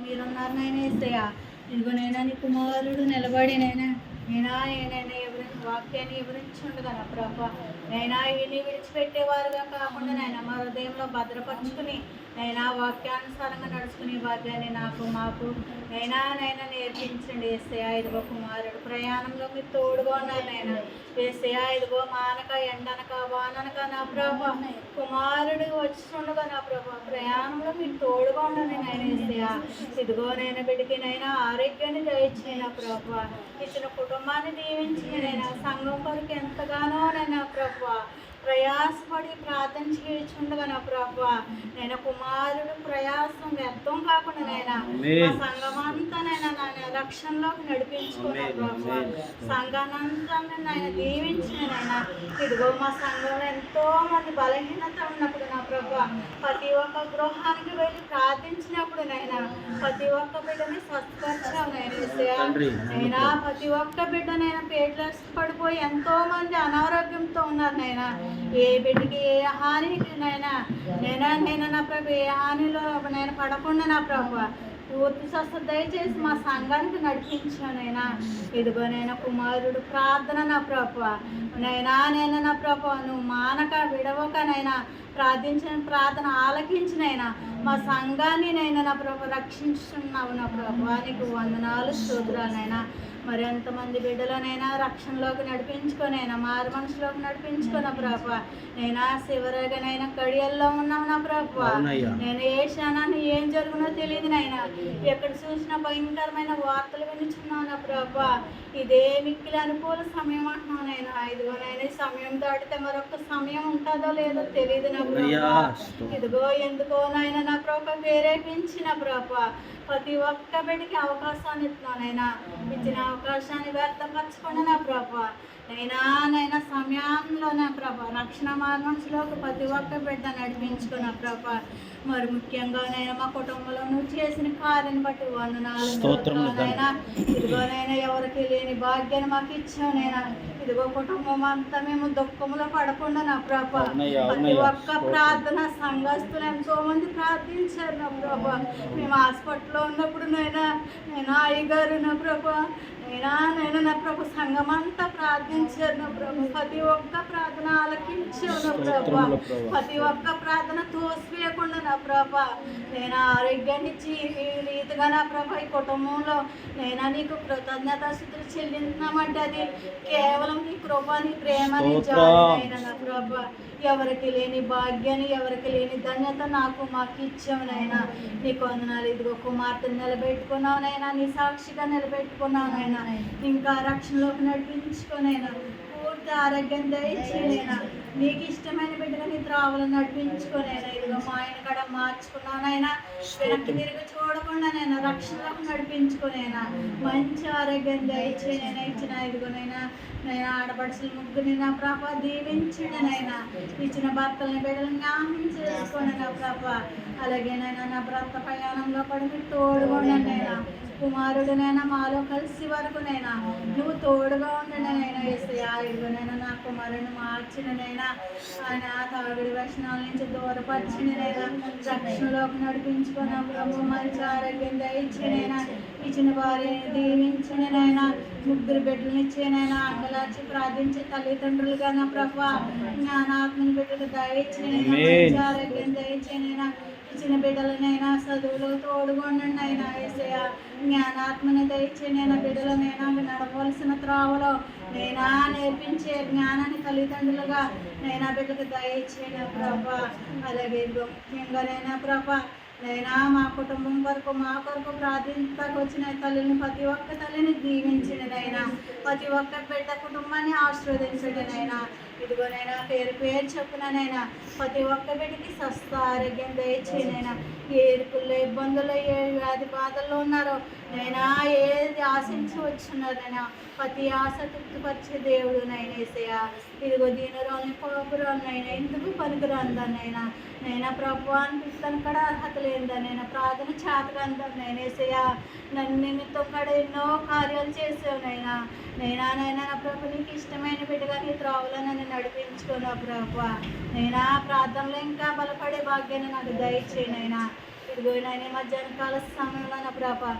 మీరున్నారు నాయన యేసయ్య. ఇదిగో నైనా నీ కుమారుడు నిలబడి నైనా ఎవరి వాక్యాన్ని వివరించుండగా నా ప్రభా నైనా ఇవి విడిచిపెట్టేవారుగా కాకుండా నైనా మా హృదయంలో భద్రపరుచుకుని నైనా వాక్యానుసారంగా నడుచుకునే భాగ్యాన్ని నాకు మాకు నైనా నేర్పించండి యేసయ్య. ఇదిగో కుమారుడు ప్రయాణంలో మీరు తోడుగా ఉన్నారు నైనా యేసయ్య. ఇదిగో మానక ఎండనక వాననక నా ప్రభా కుమారుడు వచ్చిండగా నా ప్రభా ప్రయాణంలో మీరు తోడుగా ఉండండి నైనా యేసయ్య. ఇదిగో నేను బిడ్డకి నైనా ఆరోగ్యాన్ని దయచేయి నా ప్రభా. ఇచ్చిన కుటుంబాన్ని దీవించి నైనా సంఘం కొరకు ఎంతగానో నైనా ప్రభా ప్రయాసపడి ప్రార్థన చేయించుండగా నా ప్రభా నేను కుమారుడు ప్రయాసం వ్యర్థం కాకుండా నైనా మా సంఘమంతా నైనా నాయన రక్షణలోకి నడిపించుకున్నా ప్రభా. సంఘానంతా నాయన దీవించిన నైనా ఇదిగో మా సంఘంలో ఎంతో మంది బలహీనత ఉన్నప్పుడు నా ప్రభా ప్రతి ఒక్క గృహానికి వెళ్ళి ప్రార్థించినప్పుడు నైనా ప్రతి ఒక్క బిడ్డని స్వస్థపరిచావు నైనా ప్రతి ఒక్క బిడ్డనైనా పేట్ల పడిపోయి ఎంతో మంది అనారోగ్యంతో ఉన్నారు నైనా. ఏ బిడ్డకి ఏ హానికి నైనా నా ప్రభు ఏ హానిలో నేను పడకుండా నా ప్రభు పూర్తి స్వస్థత దయచేసి మా సంఘానికి నడిపించానైనా. ఇదిగో నేను కుమారుడు ప్రార్థన నా ప్రభు నైనా నా ప్రభు నువ్వు మానక విడవకనైనా ప్రార్థించిన ప్రార్థన ఆలకించినైనా మా సంఘాన్ని నా ప్రభు రక్షించున్నావు నా ప్రభు. నీకు వందనాలు స్తోత్రాలైనా. మరి ఎంతమంది బిడ్డలనైనా రక్షణలోకి నడిపించుకొనైనా మారు మనసులోకి నడిపించుకున్న ప్రభా నైనా శివరగనైనా కడియల్లో ఉన్నావు నా ప్రభా. నేను ఏ క్షణాన్ని ఏం జరుగునో తెలియదు నైనా. ఎక్కడ చూసినా భయంకరమైన వార్తలు వినిచున్నావు నా ప్రభా. ఇదే మిక్కిలి అనుకూల సమయం అంటున్నావు నైనా. ఇదిగోనైనా సమయం దాటితే మరొక సమయం ఉంటుందో లేదో తెలియదు నా ప్రభా. ఇదిగో ఎందుకో నాయన నా ప్రభా ప్రేరేపించిన ప్రభా ప్రతి ఒక్క బిడ్డకి అవకాశాన్ని ఇస్తున్నానైనా. ఇచ్చిన అవకాశాన్ని వ్యర్థపరచుకుని నా ప్రభా నైనా సమయంలో నా ప్రభా రక్షణ మార్గంలోకి ప్రతి ఒక్క బిడ్డ నడిపించుకున్న ప్రభా. మరి ముఖ్యంగా నైనా మా కుటుంబంలో నువ్వు చేసిన కార్యాన్ని బట్టి వందనాలైనా. ఇదిగోనైనా ఎవరికి లేని భాగ్యాన్ని మాకు ఇచ్చావునైనా. ఇదిగో కుటుంబం అంతా మేము దుఃఖంలో పడకుండా నా ప్రభా ప్రతి ఒక్క ప్రార్థన సంఘస్థులు ఎంతో మంది ప్రార్థించారు నా ప్రభా. మేము హాస్పిటల్లో ఉన్నప్పుడు నైనా అయ్యగారు నా ప్రభా నైనా నా ప్రభు సంఘం అంతా ప్రార్థించారు నా ప్రభు. ప్రతి ఒక్క ప్రార్థన ఆలకించావు నా ప్రభా. ప్రతి ఒక్క ప్రార్థన తోసివేయకుండా నా ప్రభా నేను ఆరోగ్యాన్ని ఇచ్చి ఈ రీతిగా నా ప్రభా ఈ కుటుంబంలో నీకు కృతజ్ఞతాస్తుతులు చెల్లించామంటే అది కేవలం నీ కృప నీ ప్రేమ నీ జాలి నా ప్రభా. ఎవరికి లేని భాగ్యాన్ని ఎవరికి లేని ధన్యత నాకు మాకు ఇచ్చావునైనా. నీకు వందనాలు. ఇదిగో కుమార్తెను నిలబెట్టుకున్నావునైనా నీ సాక్షిగా నిలబెట్టుకున్నావునైనా. ఇంకా రక్షణలోకి నడిపించుకునైనా పూర్తి ఆరోగ్యం దయచేయనైనా. నీకు ఇష్టమైన బిడ్డగా నీ త్రావులను నడిపించుకునైనా. ఇదిగో మా ఆయన కడ మార్చుకున్నానైనా వెనక్కి తిరిగి చూడకుండానైనా రక్షణలోకి నడిపించుకునైనా మంచి ఆరోగ్యం దయచేయనైనా. ఇచ్చిన ఇదిగోనైనా ఆడపడుచుల ముగ్గుని నా ప్రభ దీవించడనైనా. ఇచ్చిన భర్తలని బిడ్డలను జ్ఞాపకం చేసుకోండి నా ప్రభ. అలాగేనైనా నా భర్త ప్రయాణంలో కూడా మీరు తోడుగా కుమారుడునైనా మాలో కలిసి వరకునైనా నువ్వు తోడుగా ఉండనైనా యేసయ్యా. ఇదిగోనైనా నా కుమారుడిని మార్చిననైనా ఆయన తాగుడి వ్యసనాల నుంచి దూరపరిచినైనా రక్షణలోకి నడిపించుకున్న ప్రభు మంచి ఆరోగ్యం దయచేనైనా. ఇచ్చిన భార్యని దీవించినైనా ముగ్గురు బిడ్డలను ఇచ్చేనైనా అంగలార్చి ప్రార్థించే తల్లిదండ్రులుగా నా ప్రభా జ్ఞానాత్మని బిడ్డలు దయచేనైనా మంచి ఆరోగ్యం దయచేనైనా. ఇచ్చిన బిడ్డలనైనా చదువులో తోడుగొండండి అయినా యేసయ్య. జ్ఞానాత్మని దయచేనైనా బిడ్డలనైనా నడవలసిన త్రావలో నేర్పించే జ్ఞానాన్ని తల్లిదండ్రులుగా బిడ్డలకు దయచేయన ప్రభా. అలాగే ముఖ్యంగానైనా ప్రభా మా కుటుంబం కొరకు మా కొరకు ప్రార్థించకు వచ్చిన తల్లిని ప్రతి ఒక్క తల్లిని దీవించినదైనా. ప్రతి ఒక్క బిడ్డ కుటుంబాన్ని ఆశీర్వదించడనైనా. ఇదిగోనైనా పేరు పేరు చెప్పునైనా ప్రతి ఒక్క బిడ్డకి స్వస్థ ఆరోగ్యం దయచేయనైనా. ఏ ఇరుకుల్లో ఇబ్బందులు ఏ వ్యాధి బాధల్లో ఉన్నారో ఏది ఆశించి వచ్చిన్నారనైనా ప్రతి ఆశ తృప్తిపరిచే దేవుడు యేసయ్య. ఇదిగో దీనిలోని పాపురాలనైనా ఎందుకు పనికిరాందనైనా ప్రభు అనిపిస్తాను కూడా అర్హత లేదనైనా ప్రార్థన చేతకందనైనా యేసయ్య. నన్ను నిమిత్తం కూడా ఎన్నో కార్యాలు చేసావునైనా నా ప్రభు నీకు ఇష్టమైన బిడ్డగా నీ త్రోవలో నన్ను నడిపించుకున్నా ప్రభు. ప్రార్థనలో ఇంకా బలపడే భాగ్యాన్ని నాకు దయచేయనైనా. ఇదిగో నాయన మధ్యాహ్న కాల సమయంలో నా ప్రభా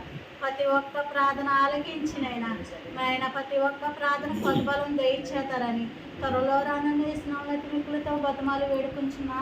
ప్రతి ఒక్క ప్రార్థన ఆలకించినైనా నాయన ప్రతి ఒక్క ప్రార్థన ప్రతిఫలం దయచేతారని త్వరలో రానని స్నామతి మిక్కులతో బతమాలు వేడుకుంటున్నా